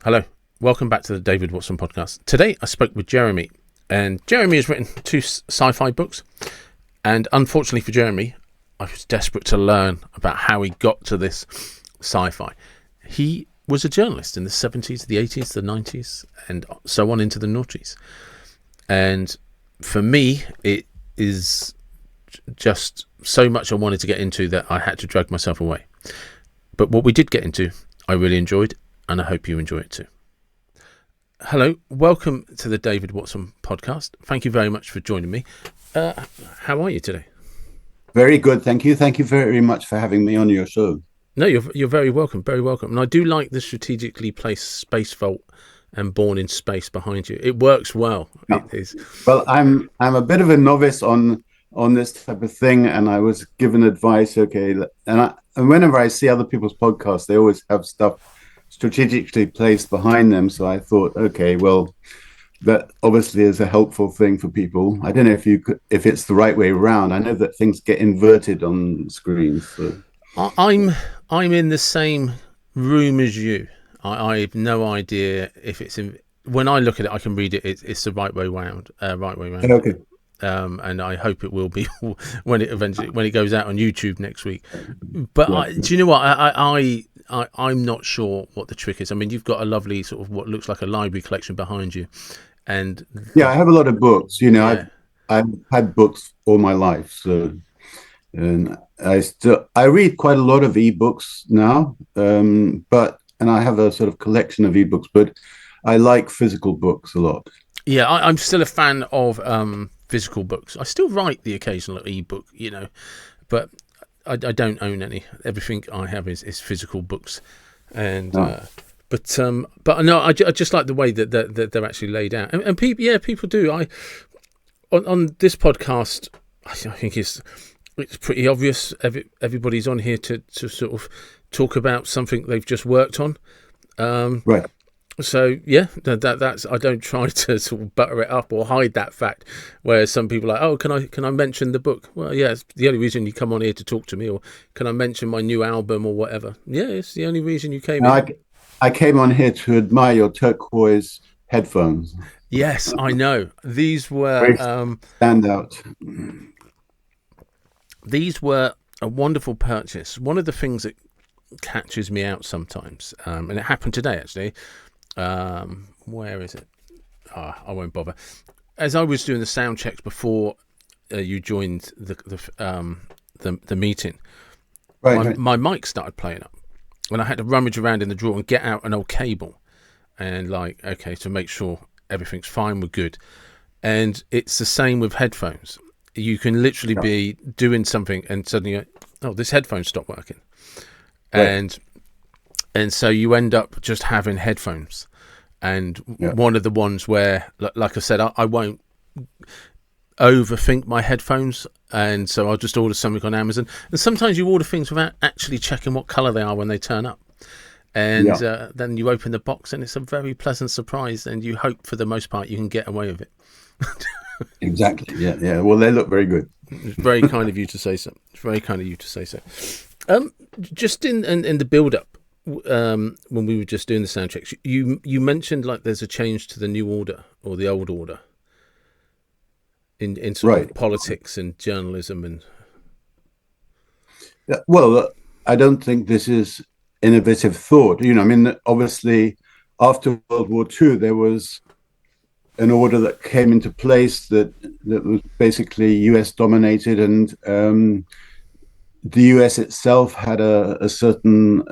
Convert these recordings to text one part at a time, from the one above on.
Hello, welcome back to the David Watson podcast. Today I spoke with Jeremy, and Jeremy has written two sci-fi books, and unfortunately for Jeremy, I was desperate to learn about how he got to this sci-fi. He was a journalist in the 70s, the 80s, the 90s, and so on into the noughties. And for me, it is just so much I wanted to get into that I had to drag myself away. But what we did get into, I really enjoyed, and I hope you enjoy it too. Hello, welcome to the David Watson podcast. Thank you very much for joining me. How are you today? Very good, thank you. Thank you very much for having me on your show. No, you're very welcome, very welcome. And I do like the strategically placed space vault and Born in Space behind you. It works well. No. It is. Well, I'm a bit of a novice on this type of thing, and I was given advice. Okay, and whenever I see other people's podcasts, they always have stuff strategically placed behind them. So I thought, okay, well, that obviously is a helpful thing for people. I don't know if it's the right way around. I know that things get inverted on screens. So. I'm in the same room as you. I have no idea if it's in. When I look at it, I can read it. It's the right way round. Okay. And I hope it will be when it goes out on YouTube next week. But Yeah. do you know what? I'm not sure what the trick is. I mean, you've got a lovely sort of what looks like a library collection behind you, and Yeah, I have a lot of books. You know, yeah. I've had books all my life, so and I read quite a lot of ebooks now. And I have a sort of collection of ebooks, but I like physical books a lot. Yeah, I'm still a fan of physical books. I still write the occasional ebook, but I don't own any. Everything I have is physical books, and but no, I just like the way that they're actually laid out, and people do. On this podcast, I think it's pretty obvious. Everybody's on here to sort of talk about something they've just worked on. Right. So yeah, that's I don't try to sort of butter it up or hide that fact. Where some people are like, oh, can I mention the book? Well, yeah, it's the only reason you come on here to talk to me. Or can I mention my new album or whatever? Yeah, it's the only reason you came in. I came on here to admire your turquoise headphones. Yes, I know. These Very were stand out. these were a wonderful purchase. One of the things that catches me out sometimes, and it happened today actually. Where is it? I won't bother. As I was doing the sound checks before you joined the meeting, Right. my mic started playing up, and I had to rummage around in the drawer and get out an old cable, and to make sure everything's fine, we're good. And it's the same with headphones. You can literally be doing something and suddenly, this headphone stopped working, Right. and so you end up just having headphones. And one of the ones where, like I said, I won't overthink my headphones, and so I'll just order something on Amazon. And sometimes you order things without actually checking what colour they are when they turn up. And then you open the box and it's a very pleasant surprise, and you hope for the most part you can get away with it. Exactly. Yeah. Well, they look very good. It's very kind of you to say so. It's very kind of you to say so. Just in the build-up, when we were just doing the sound checks, you mentioned like there's a change to the new order or the old order in sort of politics and journalism and. Well, I don't think this is innovative thought. I mean, obviously, after World War II, there was an order that came into place that was basically US dominated, and the US itself had a certain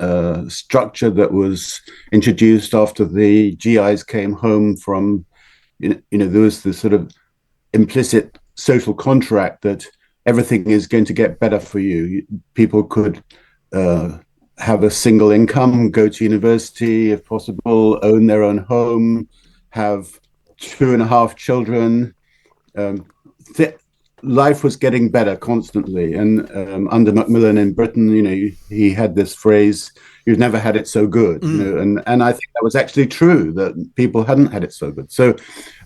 structure that was introduced after the GIs came home from, there was this sort of implicit social contract that everything is going to get better for you. People could have a single income, go to university if possible, own their own home, have 2.5 children. Life was getting better constantly, and under Macmillan in Britain, he had this phrase, "You've never had it so good," and I think that was actually true, that people hadn't had it so good. So,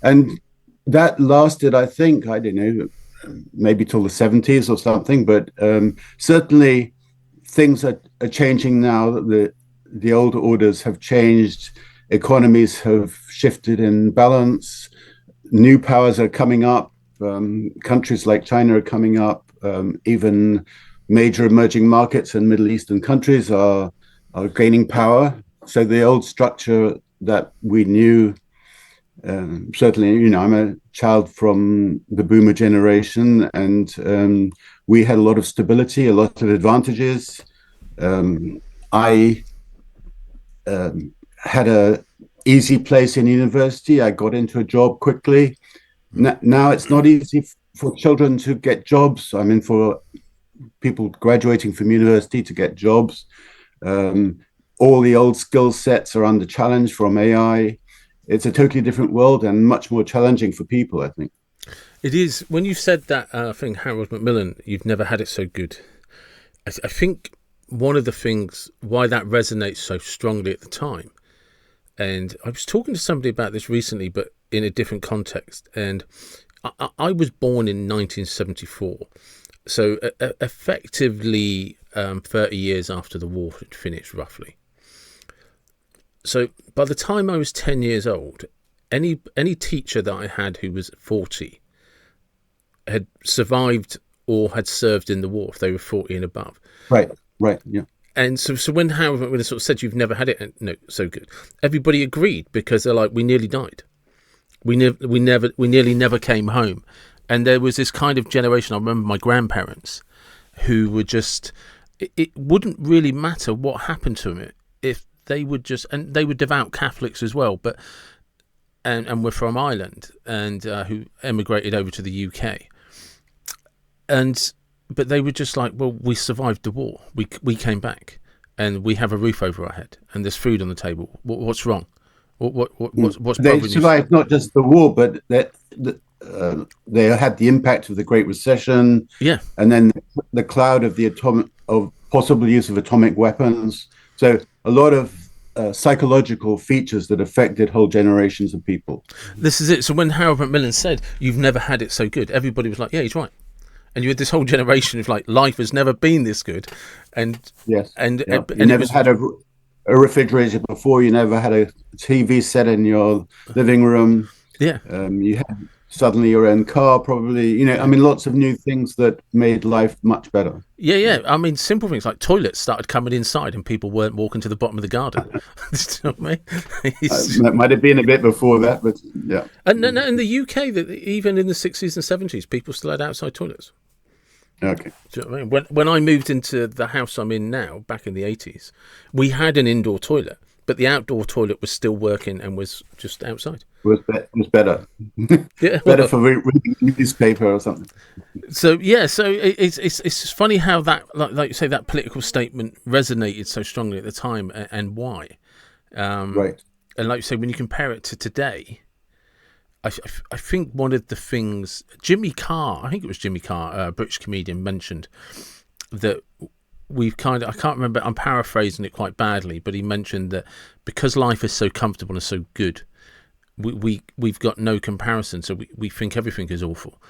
and that lasted, I think, I don't know, maybe till the 70s or something, but certainly things are changing now. The old orders have changed. economies have shifted in balance. New powers are coming up. Countries like China are coming up. Even major emerging markets and Middle Eastern countries are gaining power. So the old structure that we knew, certainly, I'm a child from the boomer generation, and we had a lot of stability, a lot of advantages. I had a easy place in university. I got into a job quickly. Now it's not easy for children to get jobs. I mean, for people graduating from university to get jobs. All the old skill sets are under challenge from AI. It's a totally different world and much more challenging for people, I think. It is. When you said that thing, Harold Macmillan, you've never had it so good. I think one of the things why that resonates so strongly at the time, and I was talking to somebody about this recently, but in a different context, and I was born in 1974, so effectively 30 years after the war had finished, roughly. So by the time I was 10 years old, any teacher that I had who was 40 had survived or had served in the war if they were 40 and above. Right, yeah. And so when Howard McMillan sort of said you've never had it so good, everybody agreed, because they're like, we nearly died. We nearly never came home. And there was this kind of generation, I remember my grandparents, who were just, it wouldn't really matter what happened to them if they would just, and they were devout Catholics as well, but and were from Ireland, and who emigrated over to the UK. But they were just like, well, we survived the war. We came back, and we have a roof over our head, and there's food on the table. What's wrong? What's they survived not just the war, but they had the impact of the Great Recession. Yeah, and then the cloud of possible use of atomic weapons. So a lot of psychological features that affected whole generations of people. This is it. So when Harold Macmillan said you've never had it so good, everybody was like, yeah, he's right. And you had this whole generation of like, life has never been this good. And yes, and you never had a refrigerator before. You never had a TV set in your living room. Yeah, you had suddenly your own car, probably. I mean, lots of new things that made life much better. Yeah. I mean, simple things like toilets started coming inside, and people weren't walking to the bottom of the garden. You know what I mean? That might have been a bit before that, but yeah. And no, in the UK, even in the 60s and 70s, people still had outside toilets. Okay. Do you know what I mean? When I moved into the house I'm in now, back in the 80s, we had an indoor toilet, but the outdoor toilet was still working and was just outside. Was better. Yeah, better for reading newspaper or something. So yeah, so it's funny how that, like you say, that political statement resonated so strongly at the time, and why. Right. And like you say, when you compare it to today, I think one of the things Jimmy Carr, a British comedian, mentioned that I can't remember, I'm paraphrasing it quite badly, but he mentioned that because life is so comfortable and so good, we've got no comparison, so we think everything is awful.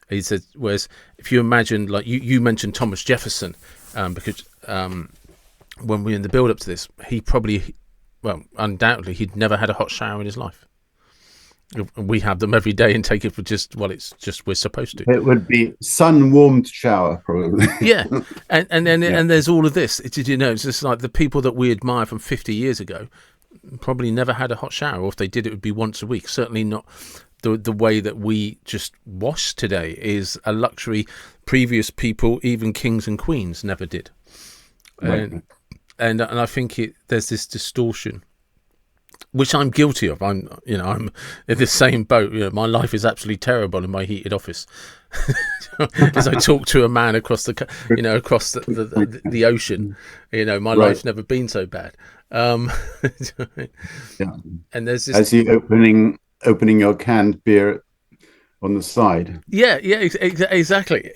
He said, whereas if you imagine, like you mentioned Thomas Jefferson, because when we were in the build up to this, he probably, well, undoubtedly, he'd never had a hot shower in his life. We have them every day and take it for just, well, it's just we're supposed to. It would be sun-warmed shower, probably. Yeah, and then and there's all of this. It's just like the people that we admire from 50 years ago probably never had a hot shower, or if they did, it would be once a week. Certainly not the way that we just wash today is a luxury previous people, even kings and queens, never did. Right. And I think there's this distortion, which I'm guilty of. I'm in the same boat. My life is absolutely terrible in my heated office. As I talk to a man across the ocean, my life's never been so bad. Yeah. And there's this, as you opening your canned beer on the side. Yeah, exactly.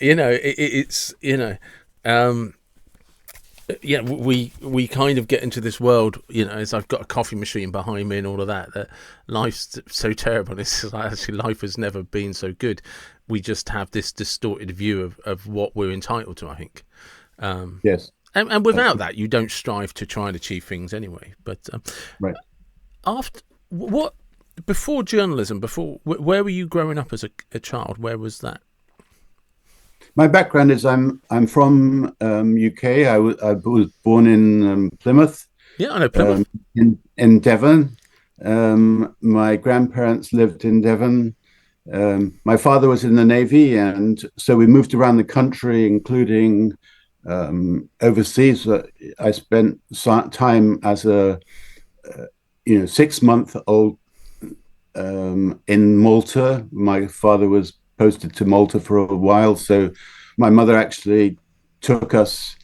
We kind of get into this world, as I've got a coffee machine behind me and all of that life's so terrible. It's like, actually, life has never been so good. We just have this distorted view of what we're entitled to, I think. Yes. And without that, you don't strive to try and achieve things anyway. But right. after what before journalism, where were you growing up as a child? Where was that? My background is I'm from UK. I was born in Plymouth, Yeah, I know Plymouth. in Devon. My grandparents lived in Devon. My father was in the Navy, and so we moved around the country, including overseas. I spent time as a 6-month-old in Malta. My father was posted to Malta for a while, so my mother actually took us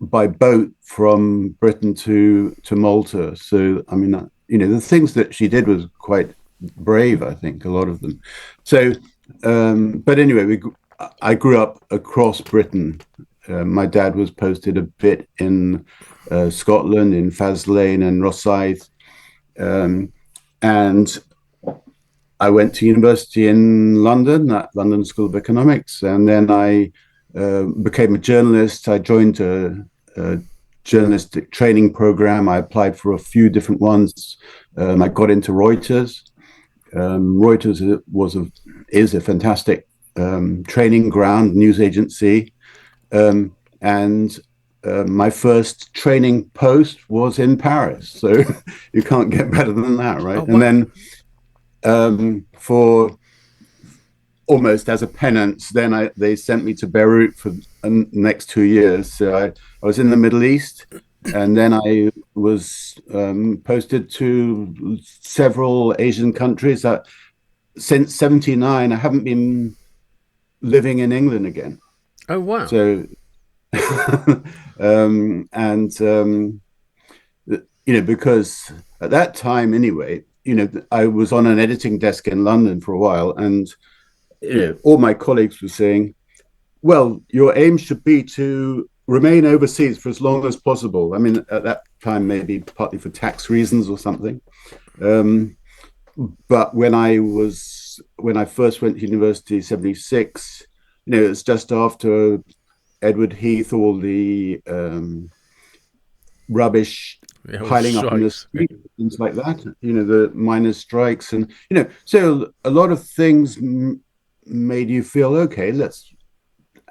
by boat from Britain to Malta. So I mean, the things that she did was quite brave. I think a lot of them. So, but anyway, I grew up across Britain. My dad was posted a bit in Scotland, in Faslane and Rosyth, and I went to university in London, at London School of Economics, and then I became a journalist. I joined a journalistic training program. I applied for a few different ones. I got into Reuters. Reuters is a fantastic training ground, news agency, and my first training post was in Paris. So you can't get better than that, right? Oh, wow. And then for almost as a penance, then they sent me to Beirut for the next 2 years. So I was in the Middle East, and then I was posted to several Asian countries. Since '79, I haven't been living in England again. Oh, wow. So, because at that time, anyway, I was on an editing desk in London for a while, and all my colleagues were saying, well, your aim should be to remain overseas for as long as possible. I mean, at that time, maybe partly for tax reasons or something. But when I first went to university, '76, it's just after Edward Heath, all the rubbish piling up in the street, things like that, the miners' strikes. And, so a lot of things made you feel, okay, let's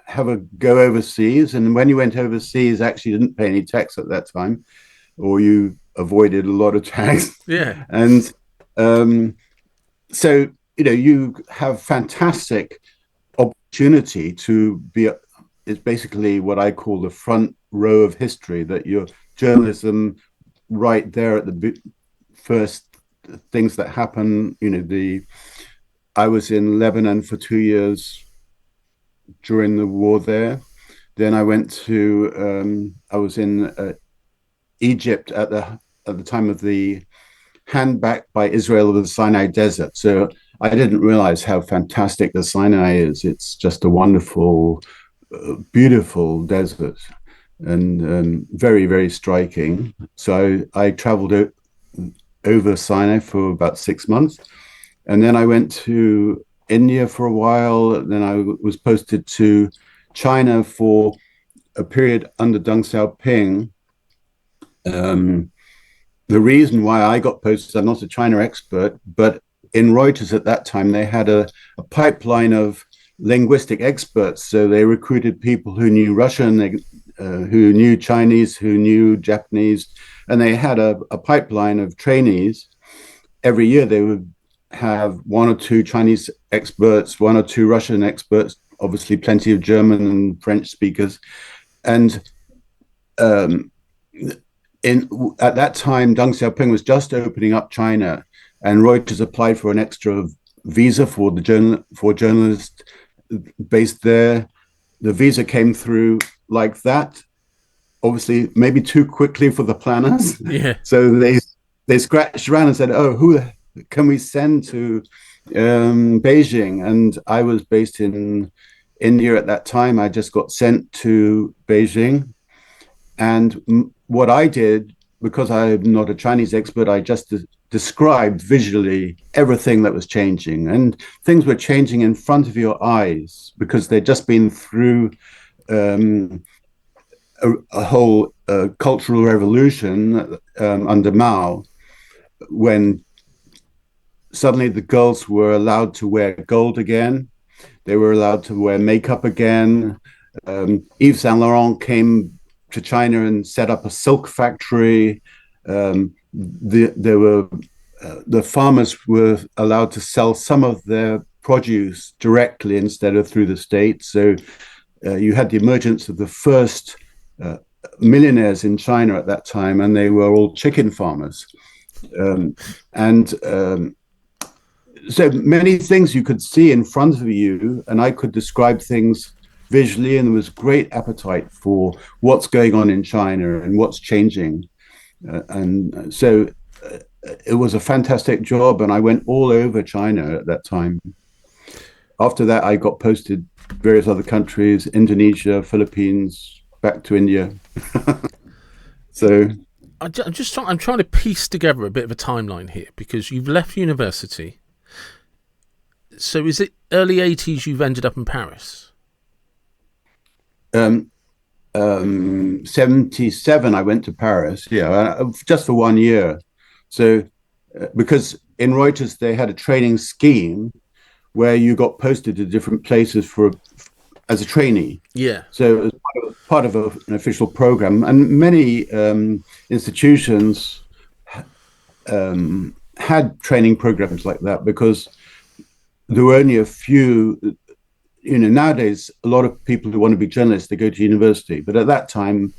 have a go overseas. And when you went overseas, actually didn't pay any tax at that time, or you avoided a lot of tax. Yeah. And so, you have fantastic opportunity to be, it's basically what I call the front row of history, that your journalism right there at the first things that happen. I was in Lebanon for 2 years during the war there. Then I went to, I was in Egypt at the time of the handback by Israel of the Sinai Desert. So I didn't realize how fantastic the Sinai is. It's just a wonderful, beautiful desert, and very, very striking. So I traveled over Sinai for about 6 months. And then I went to India for a while. Then I was posted to China for a period under Deng Xiaoping. The reason why I got posted, I'm not a China expert, but in Reuters at that time, they had a pipeline of linguistic experts. So they recruited people who knew Russian, who knew Chinese, who knew Japanese, and they had a pipeline of trainees. Every year they would have 1 or 2 Chinese experts, 1 or 2 Russian experts, obviously plenty of German and French speakers. And at that time, Deng Xiaoping was just opening up China, and Reuters applied for an extra visa for journalists based there. The visa came through like that, obviously maybe too quickly for the planners. Yeah. So they scratched around and said, "Oh, who can we send to Beijing?" And I was based in India at that time. I just got sent to Beijing, and what I did, because I'm not a Chinese expert, I just described visually everything that was changing, and things were changing in front of your eyes because they'd just been through a whole cultural revolution under Mao. when suddenly the girls were allowed to wear gold again. They were allowed to wear makeup again. Yves Saint Laurent came to China and set up a silk factory. The farmers were allowed to sell some of their produce directly instead of through the state. So you had the emergence of the first millionaires in China at that time, and they were all chicken farmers. And so many things you could see in front of you, and I could describe things visually, and there was great appetite for what's going on in China and what's changing. And so it was a fantastic job, and I went all over China at that time. After that, I got posted various other countries, Indonesia, Philippines, back to India. So I'm trying to piece together a bit of a timeline here, because you've left university. So is it early 80s you've ended up in Paris? 77, I went to Paris, just for 1 year. So because in Reuters, they had a training scheme where you got posted to different places as a trainee. Yeah. So it was part of an official program. And many institutions had training programs like that, because there were only a few. Nowadays, a lot of people who want to be journalists, they go to university. But at that time,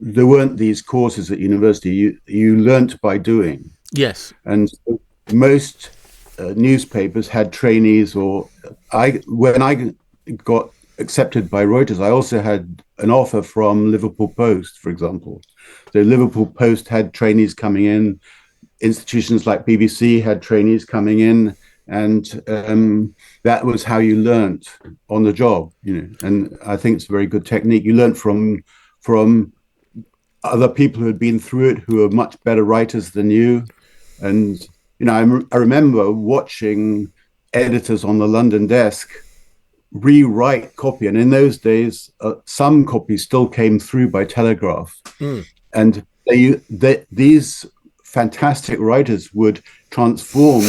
there weren't these courses at university. You learnt by doing. Yes. And most newspapers had trainees, when I got accepted by Reuters, I also had an offer from Liverpool Post, for example. So Liverpool Post had trainees coming in. Institutions like BBC had trainees coming in. And that was how you learnt on the job, and I think it's a very good technique. You learnt from other people who had been through it, who are much better writers than you. And I remember watching editors on the London desk rewrite copy, and in those days some copies still came through by telegraph. And these fantastic writers would transform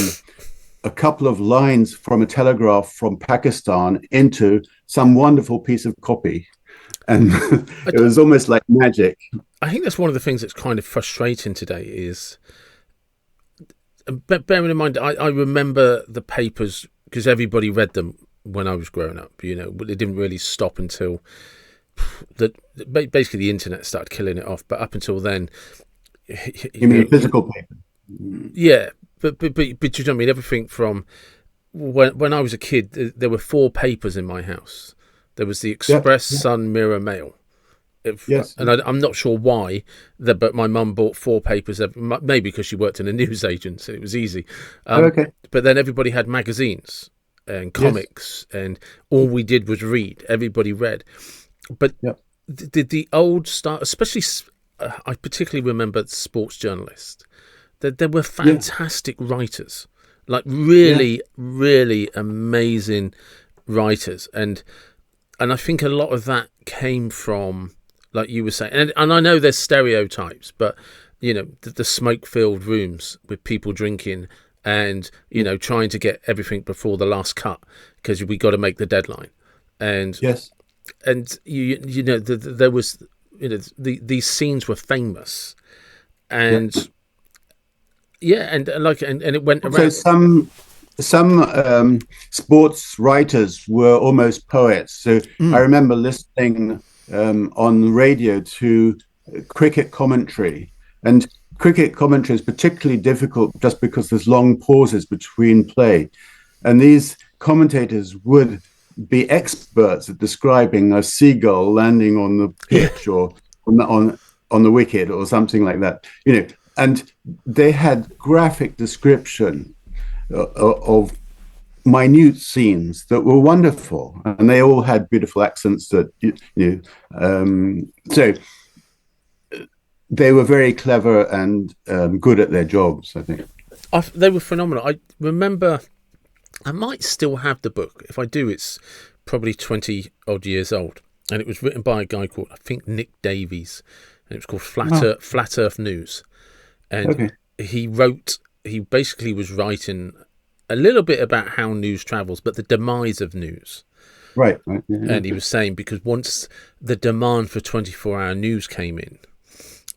a couple of lines from a telegraph from Pakistan into some wonderful piece of copy. And it was almost like magic. I think that's one of the things that's kind of frustrating today is, bearing in mind, I remember the papers because everybody read them when I was growing up, but it didn't really stop until basically the internet started killing it off. But up until then... You mean physical paper? Yeah. But you know what I mean? Everything from when I was a kid, there were 4 papers in my house. There was the Express, Sun, Mirror, Mail. Yes. And I'm not sure why, but my mum bought 4 papers, maybe because she worked in a newsagent, so it was easy. Okay. But then everybody had magazines and comics, and all we did was read. Everybody read. But the old style, especially, I particularly remember sports journalists. There were fantastic writers, like really, really amazing writers, and I think a lot of that came from, like you were saying, and I know there's stereotypes, but the smoke-filled rooms with people drinking and trying to get everything before the last cut because we got to make the deadline, and there was these scenes were famous, and. Yeah, and it went around. So some sports writers were almost poets. So I remember listening on the radio to cricket commentary, and cricket commentary is particularly difficult just because there's long pauses between play, and these commentators would be experts at describing a seagull landing on the pitch or on the wicket or something like that. And they had graphic description of minute scenes that were wonderful, and they all had beautiful accents that so they were very clever and good at their jobs, I think. They were phenomenal. I remember, I might still have the book. If I do, it's probably 20 odd years old, and it was written by a guy called, I think, Nick Davies, and it was called Flat Earth News. And he basically was writing a little bit about how news travels, but the demise of news. Right. Yeah, And he was saying, because once the demand for 24-hour news came in,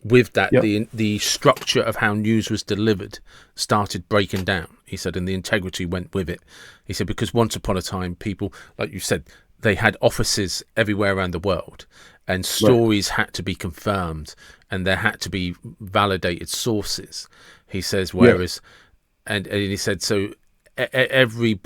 with that, yep. the structure of how news was delivered started breaking down, he said, and the integrity went with it. He said, because once upon a time, people, like you said, they had offices everywhere around the world, and stories had to be confirmed, and there had to be validated sources. He says, whereas, and he said, so every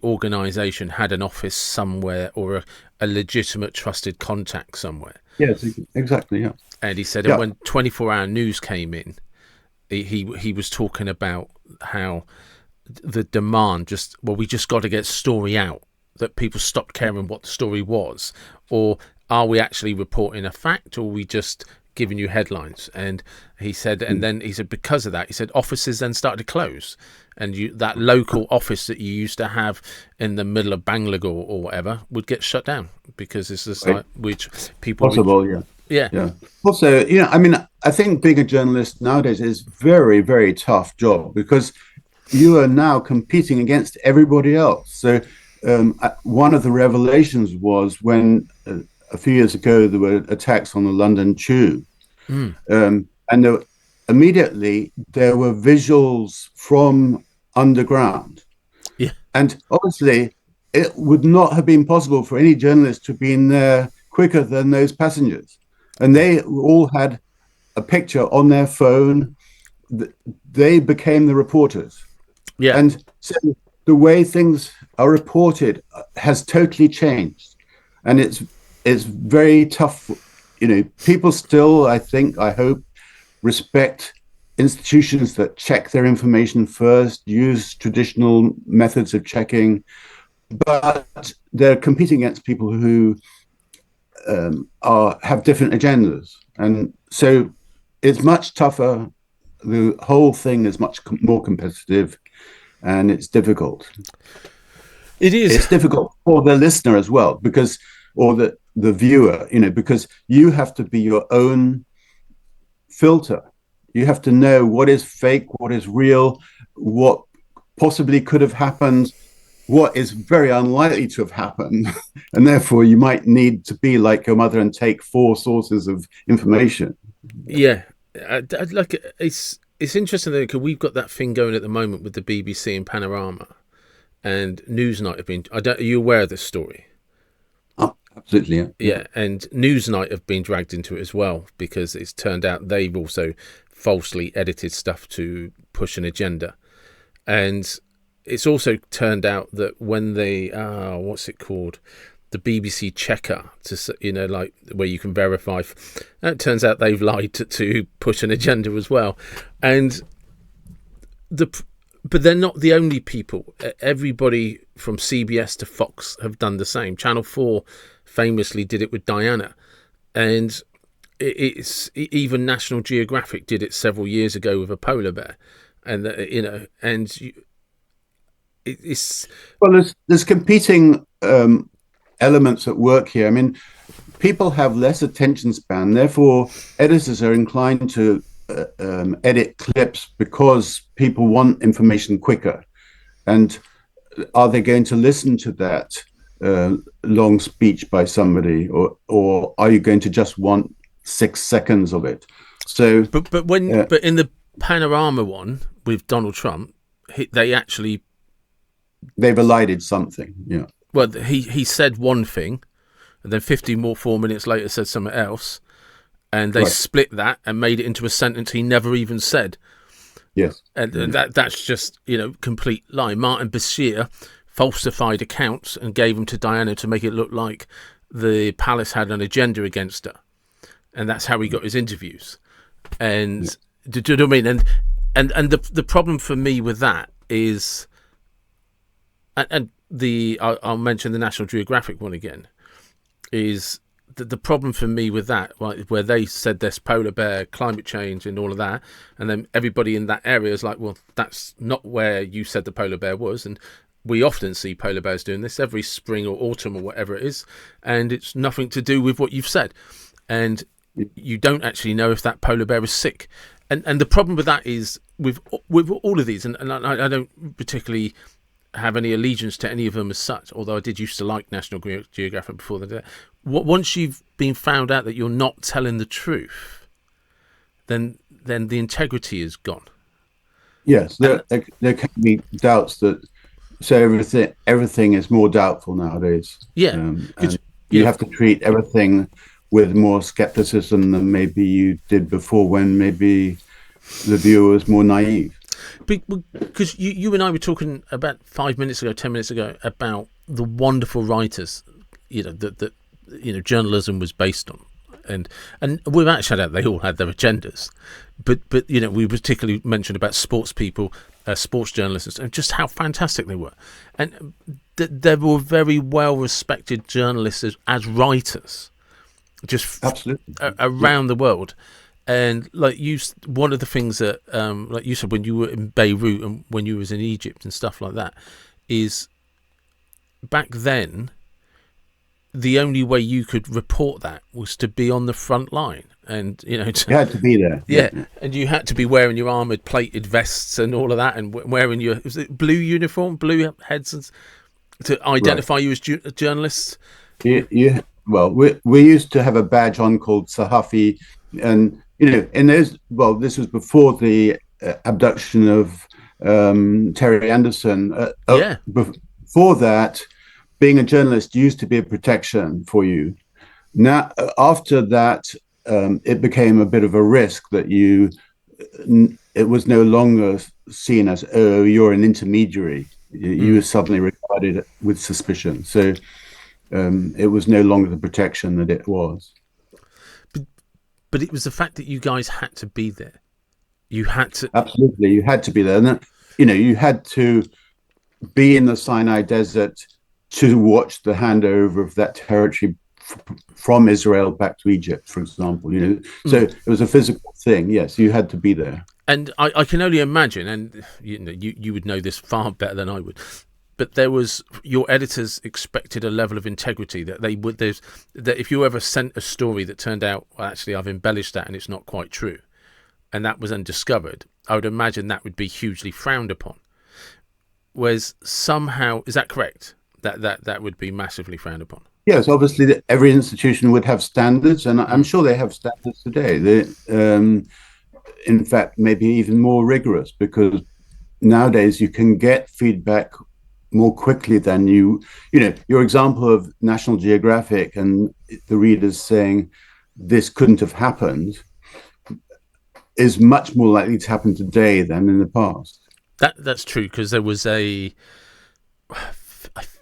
organization had an office somewhere, or a legitimate trusted contact somewhere. Yes, exactly. Yeah. And he said, and when 24-hour news came in, he was talking about how the demand we just got to get story out, that people stopped caring what the story was, or are we actually reporting a fact, or are we just giving you headlines? And he said, and then he said, because of that, he said, offices then started to close, and that local office that you used to have in the middle of Bangalore or whatever would get shut down, because it's just like, which people possible. Yeah. Also, I mean, I think being a journalist nowadays is very, very tough job, because you are now competing against everybody else. So one of the revelations was when a few years ago there were attacks on the London Tube, and immediately there were visuals from underground. Yeah. And obviously it would not have been possible for any journalist to have been there quicker than those passengers. And they all had a picture on their phone. They became the reporters. Yeah. And so the way things are reported has totally changed. And it's very tough. People still, I hope, respect institutions that check their information first, use traditional methods of checking, but they're competing against people who have different agendas, and so it's much tougher. The whole thing is much more competitive, and it's difficult. It is. It's difficult for the listener as well, or the viewer, because you have to be your own filter. You have to know what is fake, what is real, what possibly could have happened, what is very unlikely to have happened, and therefore you might need to be like your mother and take 4 sources of information. Yeah, it's interesting though, because we've got that thing going at the moment with the BBC and Panorama, and Newsnight have been. Are you aware of this story? Oh, absolutely. Yeah, and Newsnight have been dragged into it as well, because it's turned out they've also falsely edited stuff to push an agenda, and it's also turned out that when they what's it called, the BBC checker, to like where you can verify, it turns out they've lied to push an agenda as well. And but they're not the only people. Everybody from CBS to Fox have done the same. Channel 4 famously did it with Diana, and it's even National Geographic did it several years ago with a polar bear, and well, there's competing elements at work here. I mean, people have less attention span, therefore editors are inclined to edit clips because people want information quicker. And are they going to listen to that long speech by somebody, or are you going to just want 6 seconds of it? So, but in the Panorama one with Donald Trump, they've elided something. Yeah. Well, he said one thing, and then 4 minutes later said something else, and they split that and made it into a sentence he never even said. Yes. And that's just complete lie. Martin Bashir falsified accounts and gave them to Diana to make it look like the palace had an agenda against her, and that's how he got his interviews. And do you know what I mean? And the problem for me with that is. And I'll mention the National Geographic one again, is the problem for me with that, right, where they said there's polar bear, climate change and all of that, and then everybody in that area is like, well, that's not where you said the polar bear was. And we often see polar bears doing this every spring or autumn or whatever it is, and it's nothing to do with what you've said. And you don't actually know if that polar bear is sick. And the problem with that is with all of these, and I don't particularly have any allegiance to any of them as such, although I did used to like National Geographic before they did. Once you've been found out that you're not telling the truth, then the integrity is gone. Yes, there can be doubts that, so everything is more doubtful nowadays. Yeah, and you have to treat everything with more skepticism than maybe you did before, when maybe the viewer was more naive. Because you and I were talking about 5 minutes ago, 10 minutes ago, about the wonderful writers, that journalism was based on, and without a shadow, they all had their agendas, but we particularly mentioned about sports people, sports journalists, and just how fantastic they were, and they were very well respected journalists as writers, just absolutely around the world. And one of the things that, like you said, when you were in Beirut and when you was in Egypt and stuff like that, is back then, the only way you could report that was to be on the front line, and you had to be there. Yeah, and you had to be wearing your armored plated vests and all of that, and wearing your blue uniform, blue heads, to identify you as journalists. Well, we used to have a badge on called Sahafi, and this was before the abduction of Terry Anderson. Before that, being a journalist used to be a protection for you. Now, after that, it became a bit of a risk that it was no longer seen as, oh, you're an intermediary. You were suddenly regarded with suspicion. So it was no longer the protection that it was. But it was the fact that you guys had to be there. You had to. Absolutely, you had to be there. And, you had to be in the Sinai Desert to watch the handover of that territory from Israel back to Egypt, for example. So it was a physical thing. Yes, you had to be there. And I can only imagine, and you would know this far better than I would, but your editors expected a level of integrity that that if you ever sent a story that turned out, well, actually I've embellished that and it's not quite true, and that was then discovered, I would imagine that would be hugely frowned upon. Whereas somehow, is that correct? That would be massively frowned upon. Yes, obviously every institution would have standards, and I'm sure they have standards today. In fact, maybe even more rigorous, because nowadays you can get feedback more quickly than your example of National Geographic and the readers saying this couldn't have happened is much more likely to happen today than in the past. That's true, because there was I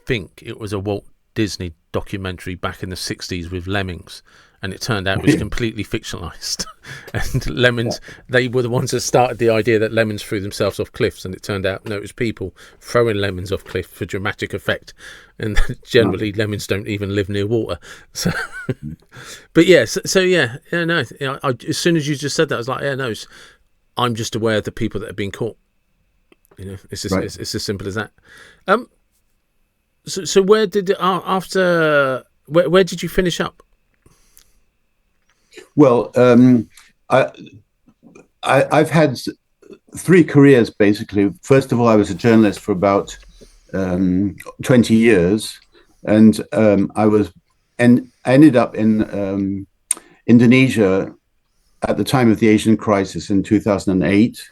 think it was a Walt Disney documentary back in the 60s with lemmings, and it turned out it was completely fictionalized. And lemons, they were the ones that started the idea that lemons threw themselves off cliffs, and it turned out, no, it was people throwing lemons off cliffs for dramatic effect. And generally, lemons don't even live near water. So, but yes, as soon as you just said that, I was like, I'm just aware of the people that have been caught. It's just, it's as simple as that. So where did where did you finish up? Well, I've had three careers, basically. First of all, I was a journalist for about 20 years, and I ended up in Indonesia at the time of the Asian crisis in 2008,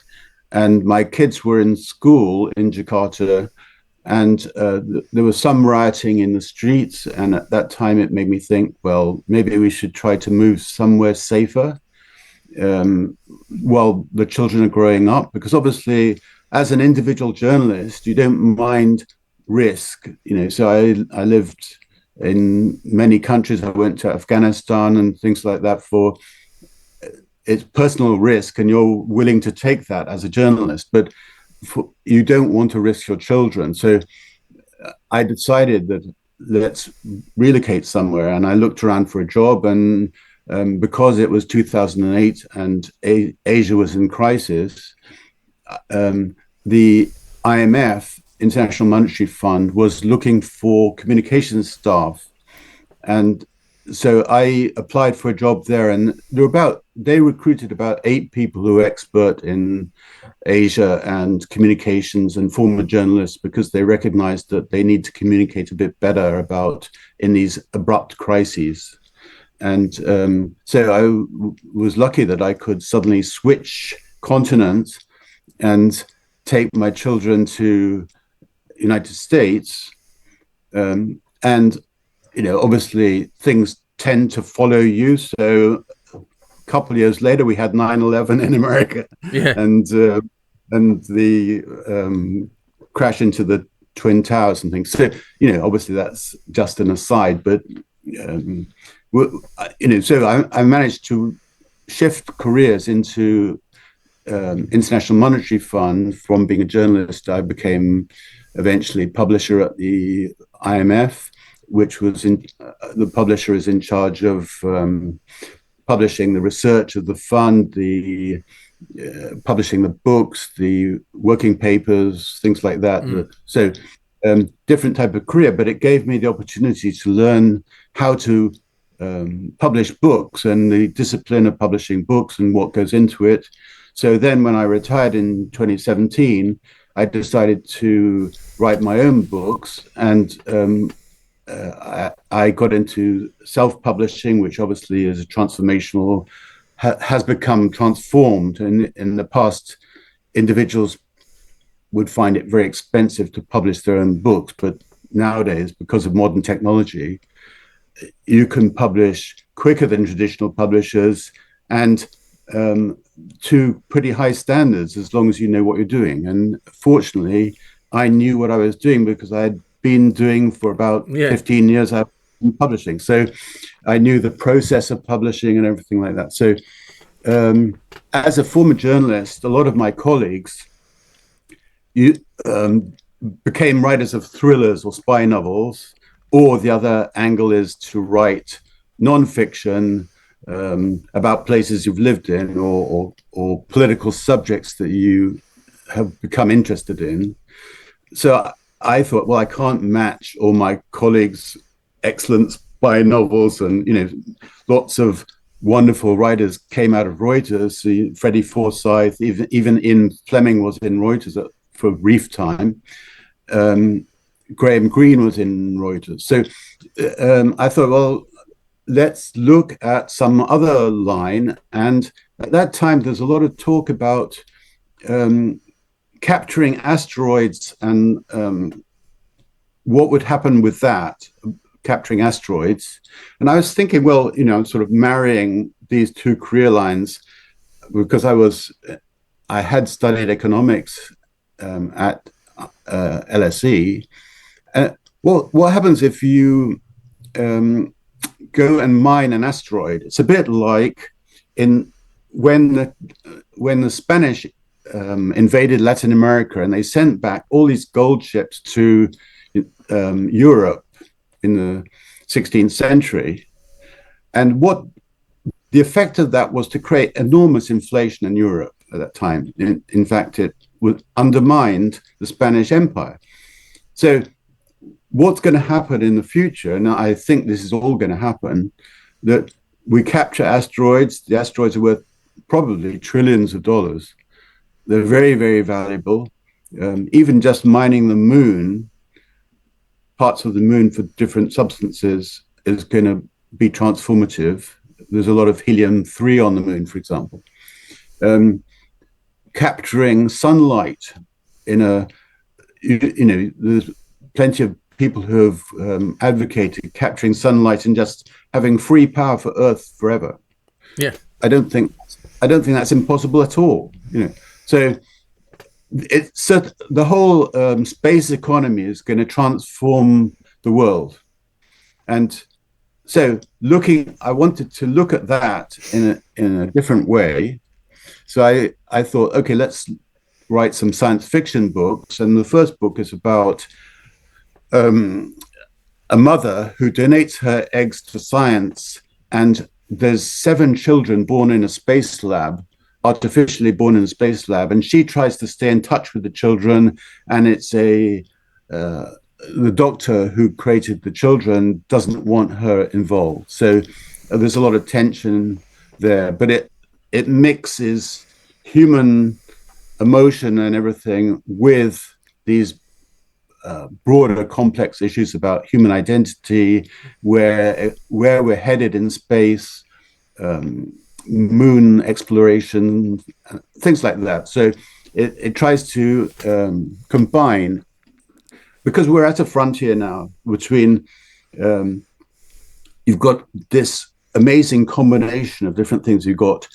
and my kids were in school in Jakarta, and there was some rioting in the streets, and at that time it made me think, well, maybe we should try to move somewhere safer while the children are growing up, because obviously as an individual journalist you don't mind risk, so I lived in many countries. I went to Afghanistan and things like that for it's personal risk, and you're willing to take that as a journalist, but you don't want to risk your children. So I decided that let's relocate somewhere, and I looked around for a job, and because it was 2008 and Asia was in crisis, the IMF, International Monetary Fund, was looking for communications staff, and so I applied for a job there, and they recruited about 8 people who were expert in Asia and communications and former journalists, because they recognized that they need to communicate a bit better about in these abrupt crises. And so was lucky that I could suddenly switch continents and take my children to United States. And obviously things tend to follow you. So a couple of years later, we had 9/11 in America, Yeah. and the crash into the Twin Towers and things. So obviously that's just an aside, but so I managed to shift careers into International Monetary Fund. From being a journalist, I became eventually publisher at the IMF, which was the publisher is in charge of publishing the research of the fund, the publishing the books, the working papers, things like that. So different type of career, but it gave me the opportunity to learn how to publish books and the discipline of publishing books and what goes into it. So then when I retired in 2017, I decided to write my own books, and I got into self-publishing, which obviously is a transformational, has become transformed. In the past, individuals would find it very expensive to publish their own books, but nowadays, because of modern technology, you can publish quicker than traditional publishers, and to pretty high standards, as long as you know what you're doing. And fortunately, I knew what I was doing, because I had been doing for about 15 years I've been publishing. So I knew the process of publishing and everything like that. So as a former journalist, a lot of my colleagues became writers of thrillers or spy novels, or the other angle is to write nonfiction about places you've lived in, or political subjects that you have become interested in. So I thought, well, I can't match all my colleagues' excellent spy novels, and lots of wonderful writers came out of Reuters. Freddie Forsyth, even Ian Fleming was in Reuters for a brief time. Graham Greene was in Reuters. So I thought, well, let's look at some other line. And at that time, there's a lot of talk about capturing asteroids and what would happen with that, capturing asteroids. And I was thinking, well, I'm sort of marrying these two career lines, because I had studied economics at LSE. Well, what happens if you go and mine an asteroid? It's a bit like when the Spanish invaded Latin America, and they sent back all these gold ships to Europe in the 16th century. And what the effect of that was to create enormous inflation in Europe at that time. In fact, it undermined the Spanish Empire. So what's going to happen in the future, and I think this is all going to happen, that we capture asteroids. The asteroids are worth probably trillions of dollars. They're very, very valuable. Even just mining the moon, parts of the moon for different substances, is going to be transformative. There's a lot of helium-3 on the moon, for example. Capturing sunlight there's plenty of people who have advocated capturing sunlight and just having free power for Earth forever. Yeah, I don't think that's impossible at all. So it's the whole space economy is going to transform the world, and so I wanted to look at that in a different way. So I thought, okay, let's write some science fiction books, and the first book is about a mother who donates her eggs to science, and there's 7 children born in a space lab, artificially born in a space lab, and she tries to stay in touch with the children, and it's a the doctor who created the children doesn't want her involved. So there's a lot of tension there, but it mixes human emotion and everything with these broader complex issues about human identity, where we're headed in space, moon exploration, things like that. So it tries to combine, because we're at a frontier now between you've got this amazing combination of different things. You've got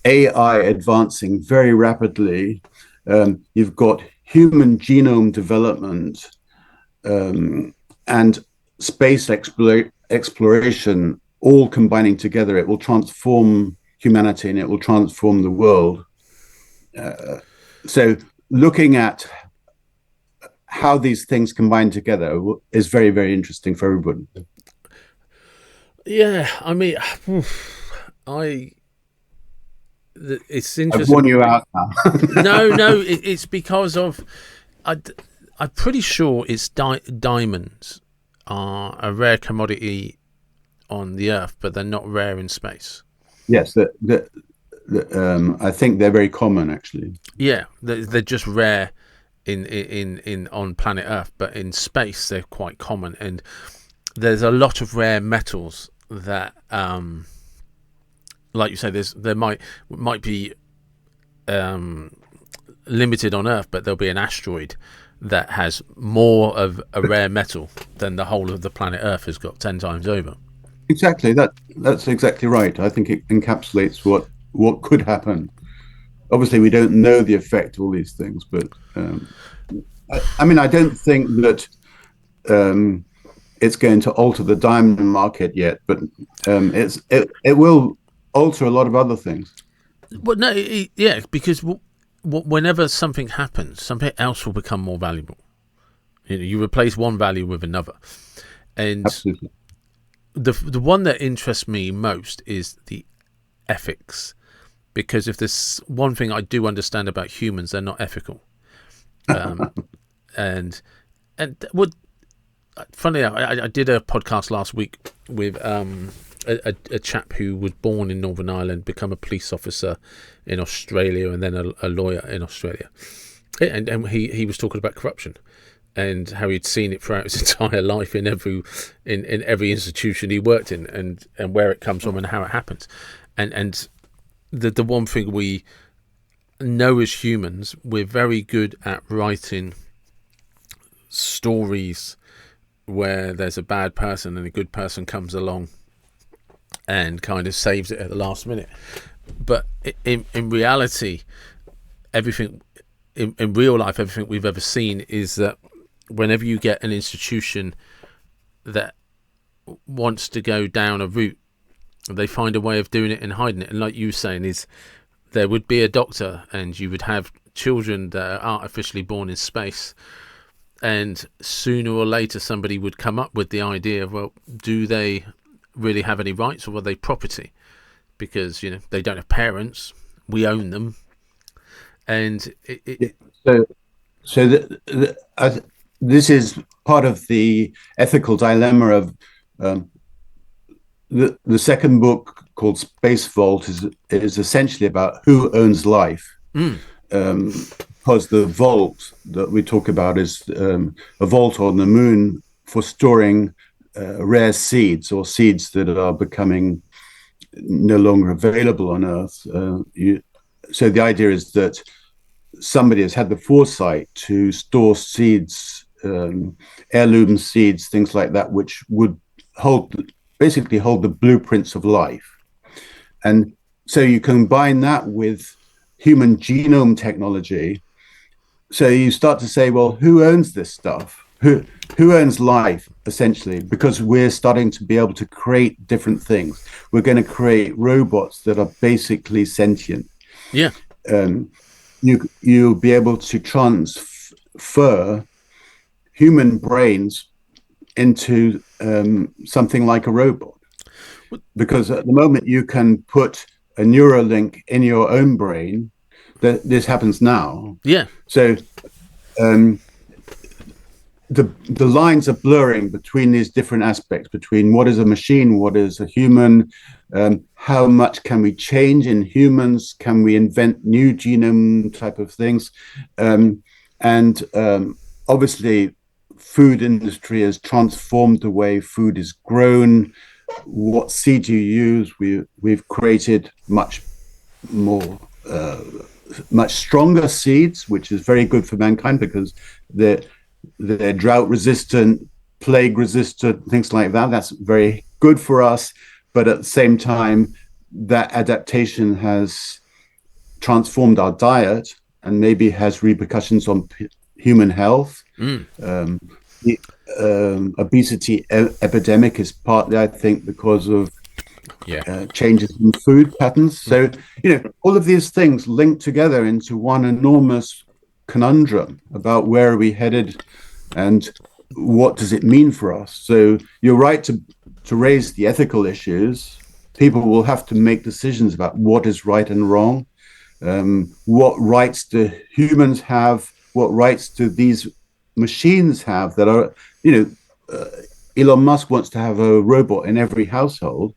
AI advancing very rapidly. You've got human genome development and space exploration all combining together. It will transform humanity and it will transform the world. So looking at how these things combine together is very, very interesting for everybody. Yeah, I mean, it's interesting. I've worn you out now. No, it's because of I'm pretty sure it's diamonds are a rare commodity on the Earth, but they're not rare in space. Yes, I think they're very common, actually. Yeah, they're just rare in on planet Earth, but in space they're quite common. And there's a lot of rare metals that, like you say, there might be limited on Earth, but there'll be an asteroid that has more of a rare metal than the whole of the planet Earth has got 10 times over. Exactly. That's exactly right. I think it encapsulates what could happen. Obviously, we don't know the effect of all these things, but I mean, I don't think that it's going to alter the diamond market yet, but it will alter a lot of other things. Well, no, yeah, because whenever something happens, something else will become more valuable. You replace one value with another, and absolutely. The one that interests me most is the ethics, because if there's one thing I do understand about humans, they're not ethical. And what, funny, I did a podcast last week with a chap who was born in Northern Ireland, become a police officer in Australia, and then a lawyer in Australia, and he was talking about corruption and how he'd seen it throughout his entire life in every institution he worked in, and where it comes from and how it happens. And the one thing we know as humans, we're very good at writing stories where there's a bad person and a good person comes along and kind of saves it at the last minute. But in reality, everything in real life, everything we've ever seen is that whenever you get an institution that wants to go down a route, they find a way of doing it and hiding it. And like you were saying, is there would be a doctor and you would have children that are artificially born in space, and sooner or later somebody would come up with the idea of, well, do they really have any rights, or are they property? Because they don't have parents, we own them. And this is part of the ethical dilemma of the second book, called Space Vault, is essentially about who owns life. Because the vault that we talk about is a vault on the moon for storing rare seeds, or seeds that are becoming no longer available on Earth. So the idea is that somebody has had the foresight to store seeds, heirloom seeds, things like that, which would basically hold the blueprints of life. And so you combine that with human genome technology. So you start to say, well, who owns this stuff? Who owns life, essentially? Because we're starting to be able to create different things. We're going to create robots that are basically sentient. Yeah. You'll be able to transfer human brains into something like a robot. Because at the moment you can put a Neurolink in your own brain. This happens now. Yeah. So the lines are blurring between these different aspects, between what is a machine, what is a human, how much can we change in humans, can we invent new genome type of things, and obviously food industry has transformed the way food is grown, what seed you use. We've created much more much stronger seeds, which is very good for mankind because they're drought resistant, plague resistant, things like that. That's very good for us. But at the same time, that adaptation has transformed our diet and maybe has repercussions on human health. The obesity epidemic is partly, I think, because of changes in food patterns. So, all of these things link together into one enormous conundrum about where are we headed and what does it mean for us. So you're right to raise the ethical issues. People will have to make decisions about what is right and wrong. What rights do humans have? What rights do these machines have that are, Elon Musk wants to have a robot in every household.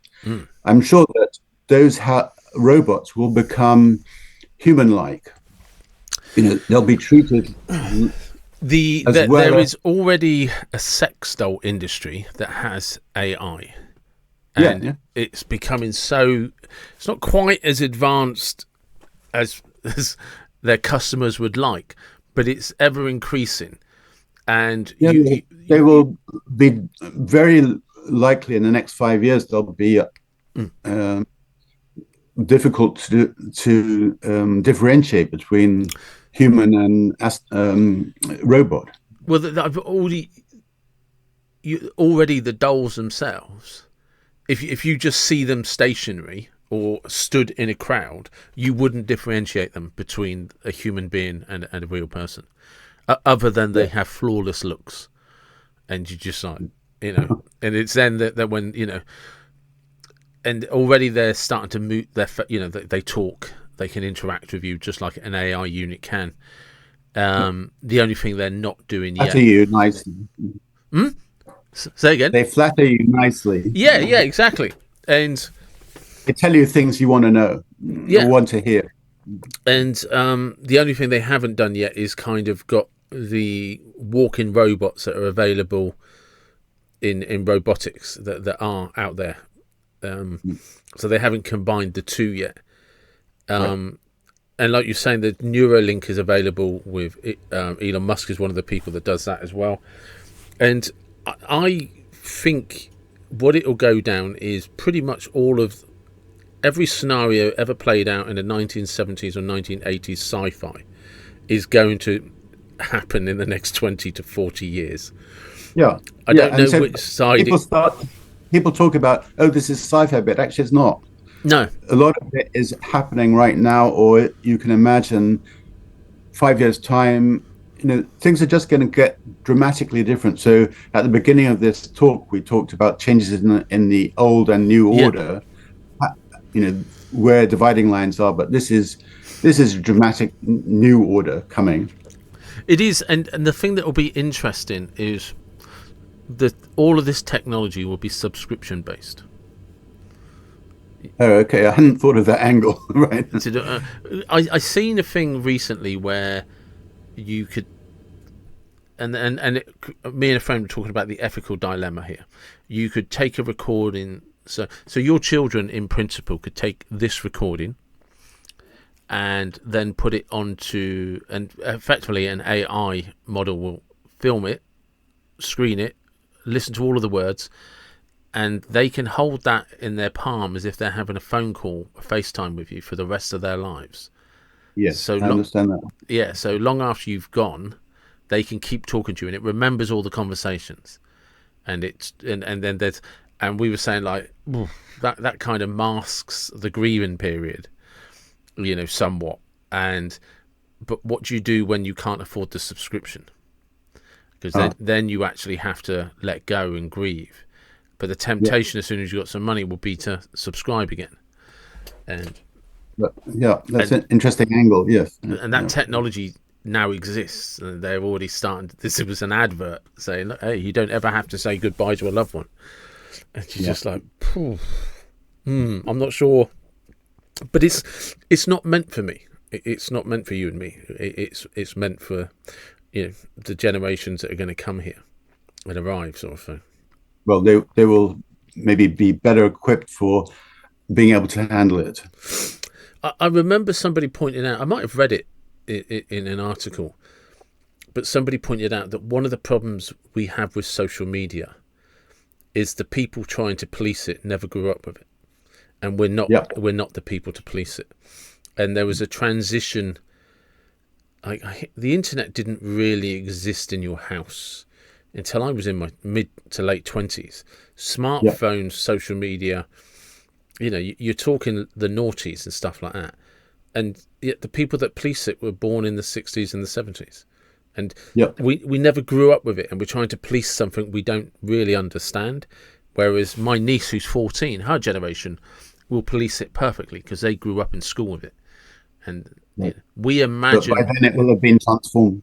I'm sure that those robots will become human-like. They'll be treated there is already a sex doll industry that has AI, and it's becoming it's not quite as advanced as their customers would like, but it's ever increasing. And they will be very likely in the next 5 years. They'll be difficult to differentiate between human and robot. Well, already the dolls themselves, if you just see them stationary or stood in a crowd, you wouldn't differentiate them between a human being and a real person, other than they have flawless looks, and you just like, and it's then that when and already they're starting to move they talk, they can interact with you just like an AI unit can. The only thing they're not doing yet. Flatter you nicely. Say again. They flatter you nicely. Yeah, exactly. And they tell you things you want to know, or want to hear. And the only thing they haven't done yet is kind of got the walking robots that are available in robotics that are out there. So they haven't combined the two yet. And like you're saying, the Neurolink is available with Elon Musk is one of the people that does that as well. And I think what it'll go down is pretty much every scenario ever played out in the 1970s or 1980s sci-fi is going to happen in the next 20 to 40 years. I don't know which side. People talk about, this is sci-fi, but actually it's not. No. A lot of it is happening right now, or you can imagine 5 years' time, things are just going to get dramatically different. So at the beginning of this talk, we talked about changes in the old and new order, where dividing lines are. But this is a dramatic new order coming. It is. And the thing that will be interesting is that all of this technology will be subscription based. Oh, okay. I hadn't thought of that angle. Right. I seen a thing recently where you could, me and a friend were talking about the ethical dilemma here. You could take a recording, so your children, in principle, could take this recording and then put it onto, and effectively an AI model will film it, screen it, listen to all of the words, and they can hold that in their palm as if they're having a phone call, a FaceTime with you for the rest of their lives. Yes, so I understand that. Yeah, so long after you've gone, they can keep talking to you, and it remembers all the conversations. And and we were saying like that kind of masks the grieving period, somewhat. But what do you do when you can't afford the subscription? Because then you actually have to let go and grieve. But the temptation, as soon as you got some money, will be to subscribe again. And that's an interesting angle. Yes, and that technology now exists. And they're already starting. This was an advert saying, "Hey, you don't ever have to say goodbye to a loved one." And she's just like, I'm not sure, but it's not meant for me. It's not meant for you and me. It's meant for, the generations that are going to come here and arrive, sort of thing. Well, they will maybe be better equipped for being able to handle it. I remember somebody pointing out, I might have read it in an article, but somebody pointed out that one of the problems we have with social media is the people trying to police it never grew up with it, and we're not the people to police it. And there was a transition. The internet didn't really exist in your house until I was in my mid to late 20s. Smartphones, social media, you're talking the noughties and stuff like that. And yet the people that police it were born in the 60s and the 70s. And we never grew up with it, and we're trying to police something we don't really understand. Whereas my niece, who's 14, her generation will police it perfectly because they grew up in school with it. And we imagine... But by then it will have been transformed.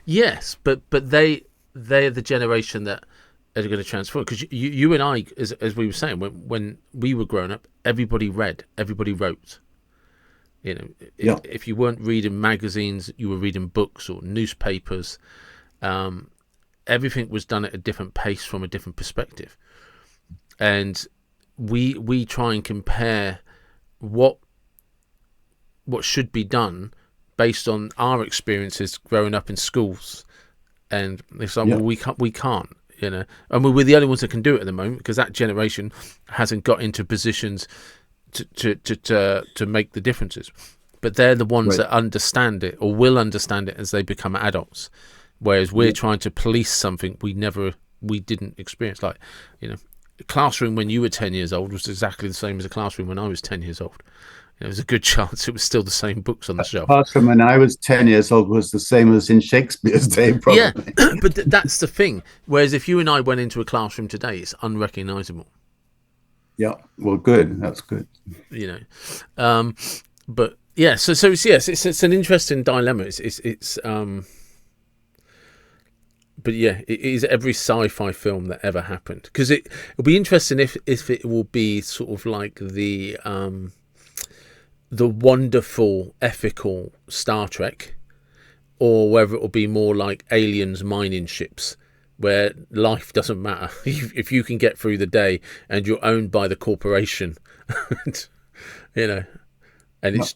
Yes, but they're the generation that are going to transform. Because you and I, as we were saying, when we were growing up, everybody read, everybody wrote. If you weren't reading magazines, you were reading books or newspapers. Everything was done at a different pace from a different perspective. And we try and compare what should be done based on our experiences growing up in schools, and it's like, well, we can't, and we're the only ones that can do it at the moment because that generation hasn't got into positions to make the differences. But they're the ones that understand it or will understand it as they become adults, whereas we're trying to police something we didn't experience. Like, the classroom when you were 10 years old was exactly the same as a classroom when I was 10 years old. There was a good chance it was still the same books on the shelf. The classroom when I was 10 years old was the same as in Shakespeare's day, probably. Yeah, but that's the thing. Whereas if you and I went into a classroom today, it's unrecognisable. Yeah, well, good. That's good. But yeah, so it's an interesting dilemma. But yeah, it is every sci-fi film that ever happened, because it'll be interesting if it will be sort of like the wonderful ethical Star Trek, or whether it will be more like Aliens mining ships, where life doesn't matter if you can get through the day and you're owned by the corporation. And it's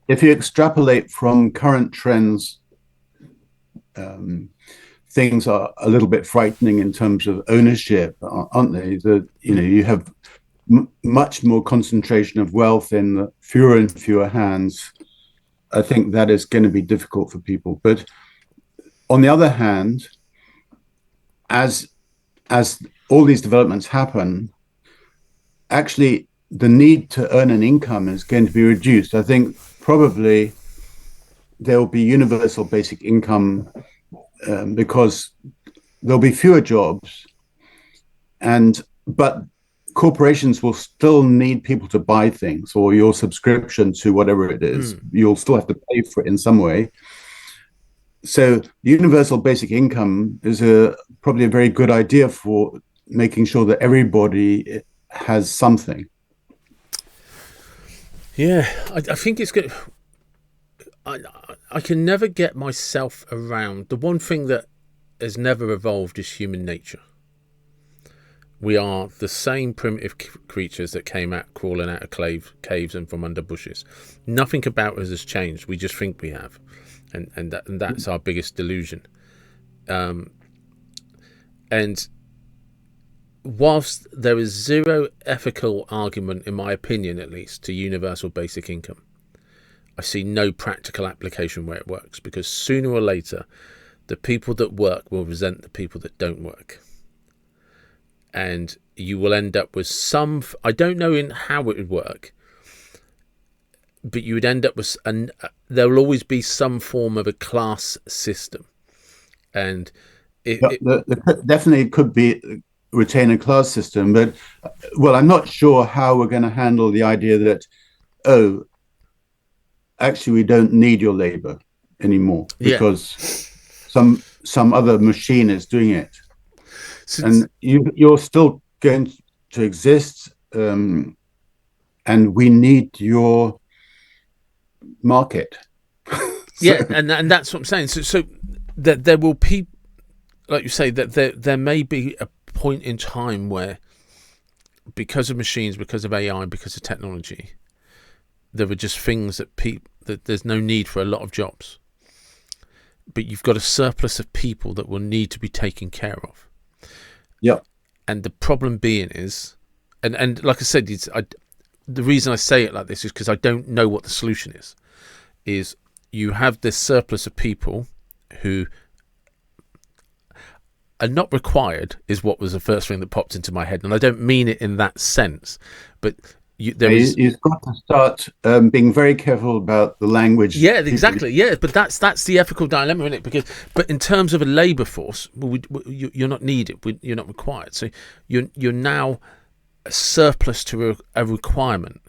if you extrapolate from current trends, things are a little bit frightening in terms of ownership, aren't they? You have much more concentration of wealth in fewer and fewer hands. I think that is going to be difficult for people. But on the other hand, as all these developments happen, actually the need to earn an income is going to be reduced. I think probably there will be universal basic income because there'll be fewer jobs, but corporations will still need people to buy things, or your subscription to whatever it is. You'll still have to pay for it in some way. So universal basic income is probably a very good idea for making sure that everybody has something. Yeah, I think it's good. I can never get myself around the one thing that has never evolved is human nature. We are the same primitive creatures that came out crawling out of caves and from under bushes. Nothing about us has changed. We just think we have, and that's our biggest delusion. And whilst there is zero ethical argument, in my opinion at least, to universal basic income, I see no practical application where it works, because sooner or later the people that work will resent the people that don't work. And you will end up with some, I don't know in how it would work, but you would end up with, there will always be some form of a class system. And it definitely could be retain a class system, but I'm not sure how we're going to handle the idea that, actually we don't need your labor. anymore Yeah. because some other machine is doing it, and you're still going to exist, and we need your market. Yeah, and that's what I'm saying. So that there will be, like you say, that there may be a point in time where, because of machines, because of AI, because of technology, there are just things that there's no need for a lot of jobs, but you've got a surplus of people that will need to be taken care of. Yeah. And the problem being is, and like I said, the reason I say it like this is because I don't know what the solution is you have this surplus of people who are not required, is what was the first thing that popped into my head. And I don't mean it in that sense, but you've got to start being very careful about the language. Yeah, exactly. Yeah, but that's the ethical dilemma in it. But in terms of a labour force, you're not needed. You're not required. So you're now a surplus to a requirement.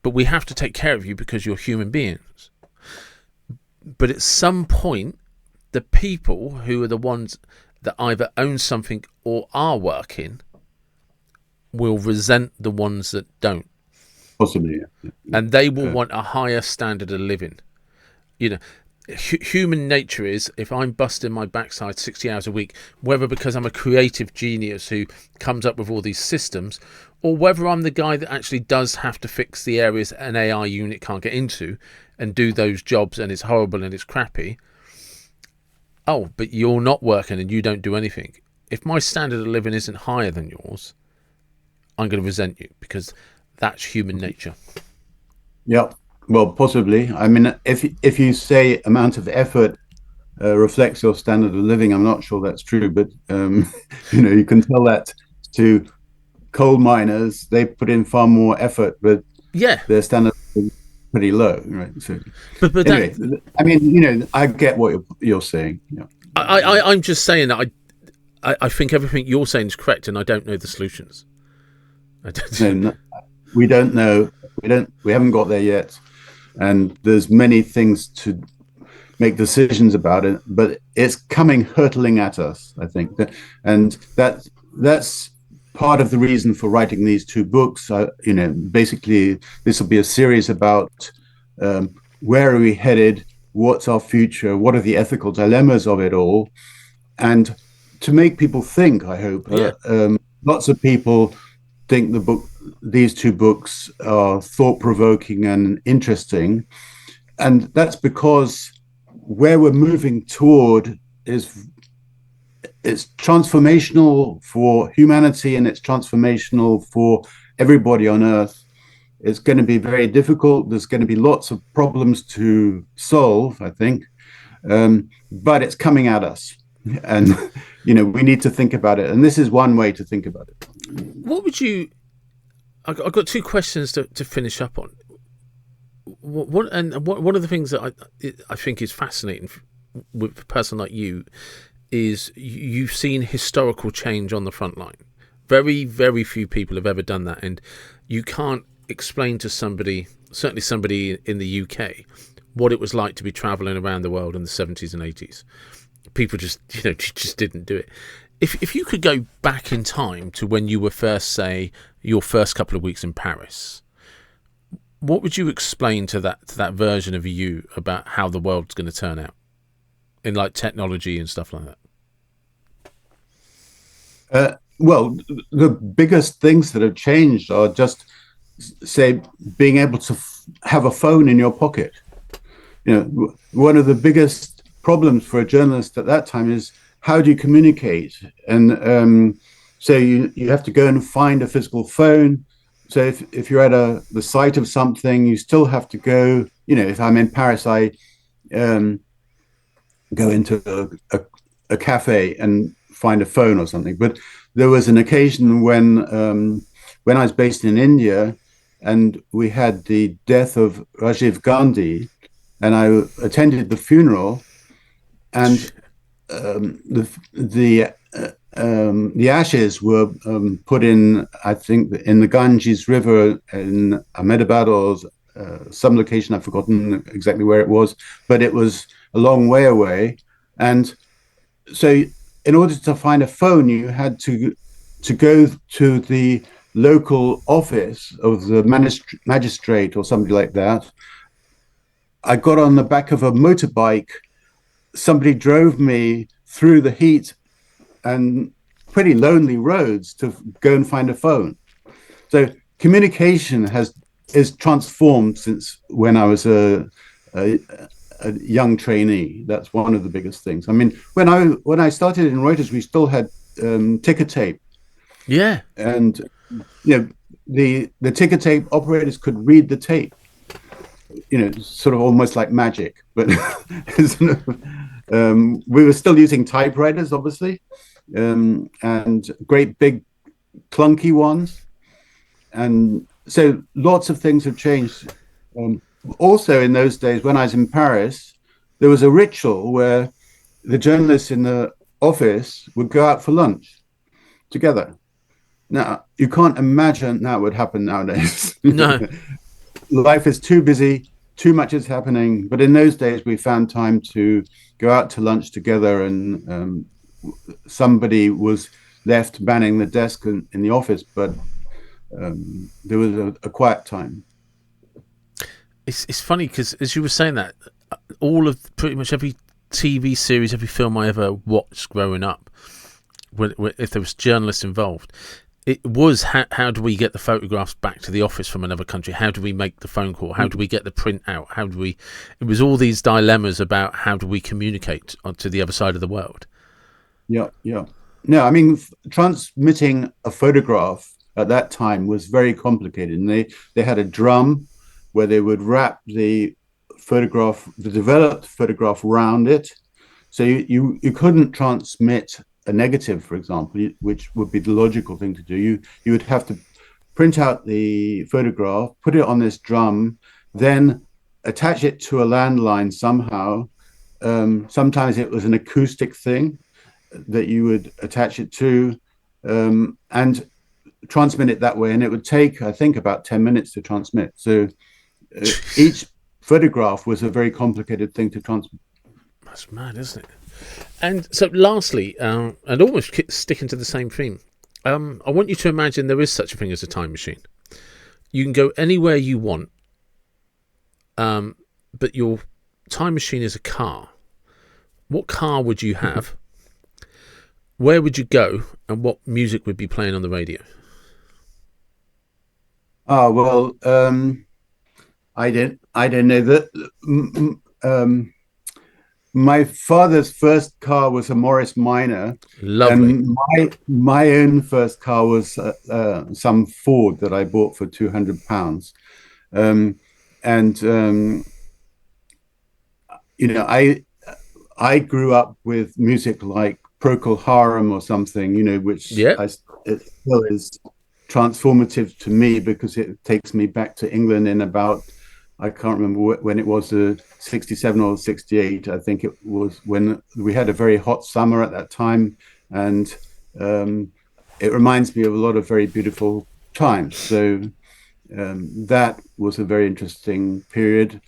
But we have to take care of you because you're human beings. But at some point, the people who are the ones that either own something or are working will resent the ones that don't. Possibly, yeah. And they will want a higher standard of living. You know, human nature is, if I'm busting my backside 60 hours a week, whether because I'm a creative genius who comes up with all these systems, or whether I'm the guy that actually does have to fix the areas an AI unit can't get into and do those jobs, and it's horrible and it's crappy. Oh, but you're not working and you don't do anything. If my standard of living isn't higher than yours, I'm going to resent you, because that's human nature. Yeah, well, possibly. I mean, if you say amount of effort reflects your standard of living, I'm not sure that's true, but you can tell that to coal miners. They put in far more effort, but their standard is pretty low, right? So, but anyway, I mean, I get what you're saying. Yeah. I'm just saying that I think everything you're saying is correct, and I don't know the solutions. No, we don't know. We haven't got there yet, and there's many things to make decisions about it. But it's coming hurtling at us, I think, and that's part of the reason for writing these two books. Basically, this will be a series about where are we headed, what's our future, what are the ethical dilemmas of it all, and to make people think. I hope lots of people think these two books are thought-provoking and interesting, and that's because where we're moving toward it's transformational for humanity, and it's transformational for everybody on Earth. It's going to be very difficult. There's going to be lots of problems to solve, I think, but it's coming at us, and we need to think about it. And this is one way to think about it. What would you? I've got two questions to finish up on. One of the things that I think is fascinating with a person like you is you've seen historical change on the front line. Very, very few people have ever done that, and you can't explain to somebody, certainly somebody in the UK, what it was like to be travelling around the world in the 70s and 80s. People just didn't do it. If you could go back in time to when you were first, say, your first couple of weeks in Paris, what would you explain to that version of you about how the world's going to turn out in like technology and stuff like that? Well, the biggest things that have changed are just, say, being able to have a phone in your pocket. One of the biggest problems for a journalist at that time is, how do you communicate? And so you have to go and find a physical phone. So if you're at the site of something, you still have to go. If I'm in Paris, I go into a cafe and find a phone or something. But there was an occasion when I was based in India, and we had the death of Rajiv Gandhi, and I attended the funeral, and the ashes were put in, I think, in the Ganges River in Ahmedabad or some location. I've forgotten exactly where it was, but it was a long way away. And so in order to find a phone, you had to go to the local office of the magistrate or somebody like that. I got on the back of a motorbike. Somebody drove me through the heat and pretty lonely roads to go and find a phone. So communication is transformed since when I was a young trainee. That's one of the biggest things. I mean, when I started in Reuters, we still had ticker tape. Yeah. And the ticker tape operators could read the tape. Sort of almost like magic. But we were still using typewriters, obviously, and great big clunky ones. And so lots of things have changed. Also, in those days, when I was in Paris, there was a ritual where the journalists in the office would go out for lunch together. Now, you can't imagine that would happen nowadays. No. Life is too busy, too much is happening. But in those days, we found time to go out to lunch together, and somebody was left manning the desk in the office, but there was a quiet time. It's funny because as you were saying that, all of pretty much every TV series, every film I ever watched growing up, if there was journalists involved, it was how do we get the photographs back to the office from another country? How do we make the phone call? How do we get the print out? It was all these dilemmas about how do we communicate to the other side of the world. Yeah. No, I mean, transmitting a photograph at that time was very complicated. And they had a drum where they would wrap the developed photograph around it. So you couldn't transmit a negative, for example, which would be the logical thing to do. You would have to print out the photograph, put it on this drum, then attach it to a landline somehow. Sometimes it was an acoustic thing that you would attach it to, and transmit it that way. And it would take, I think, about 10 minutes to transmit. So each photograph was a very complicated thing to transmit. That's mad, isn't it? And so lastly, and almost sticking to the same theme, I want you to imagine there is such a thing as a time machine. You can go anywhere you want, but your time machine is a car. What car would you have? Where would you go, and what music would be playing on the radio? Oh, well, I don't know that. My father's first car was a Morris Minor. Lovely. And my own first car was some Ford that I bought for £200. I grew up with music like Procol Harum or something, which it still is transformative to me because it takes me back to England in about, I can't remember when it was, 67 or 68. I think it was when we had a very hot summer at that time. And it reminds me of a lot of very beautiful times. So that was a very interesting period.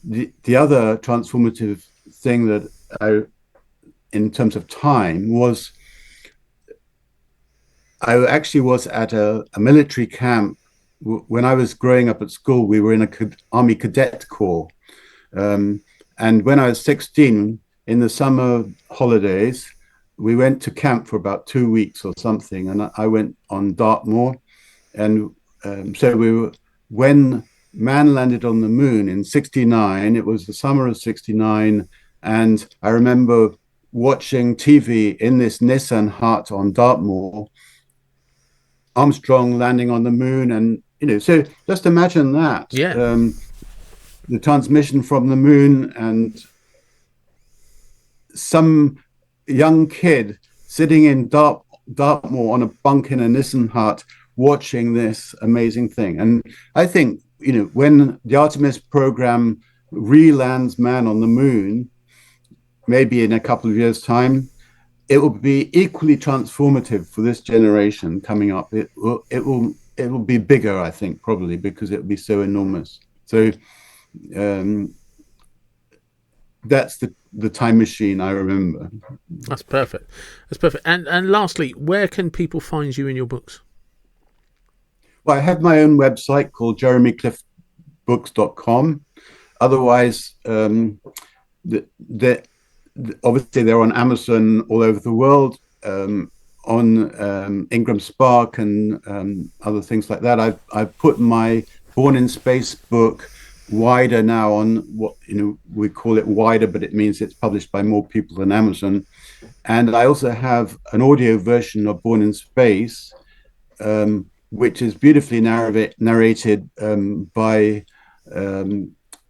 The other transformative thing that in terms of time was I actually was at a military camp. When I was growing up at school, we were in an Army Cadet Corps. And when I was 16, in the summer holidays, we went to camp for about 2 weeks or something. And I went on Dartmoor. And when man landed on the moon in 69, it was the summer of 69. And I remember watching TV in this Nissan hut on Dartmoor, Armstrong landing on the moon. And, so just imagine that. Yeah. The transmission from the moon and some young kid sitting in Dartmoor on a bunk in a Nissan hut watching this amazing thing. And I think, when the Artemis program re-lands man on the moon, maybe in a couple of years' time, it will be equally transformative for this generation coming up. It will be bigger, I think, probably because it will be so enormous. So that's the time machine I remember. That's perfect. That's perfect. And lastly, where can people find you in your books? Well, I have my own website called jeremycliftbooks.com. Otherwise, obviously they're on Amazon all over the world, on Ingram Spark and other things like that. I've put my Born in Space book wider now on what we call it wider, but it means it's published by more people than Amazon. And I also have an audio version of Born in Space, which is beautifully narrated by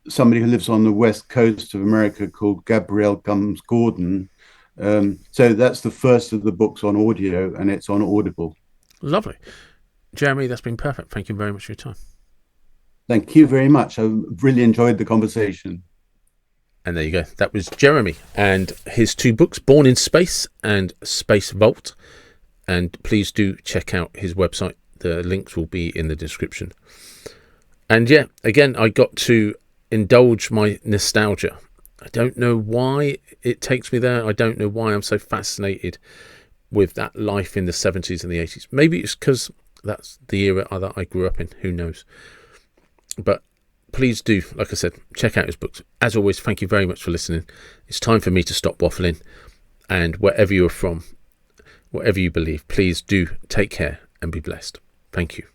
somebody who lives on the west coast of America called Gabrielle Gumbs Gordon. So that's the first of the books on audio, and it's on Audible. Lovely. Jeremy, that's been perfect. Thank you very much for your time. Thank you very much. I really enjoyed the conversation. And there you go. That was Jeremy and his two books, Born in Space and Space Vault. And please do check out his website. The links will be in the description. And yeah, again, I got to indulge my nostalgia. I don't know why it takes me there. I don't know why I'm so fascinated with that life in the 70s and the 80s. Maybe it's because that's the era that I grew up in. Who knows? But please do, like I said, check out his books. As always, thank you very much for listening. It's time for me to stop waffling. And wherever you're from, whatever you believe, please do take care and be blessed. Thank you.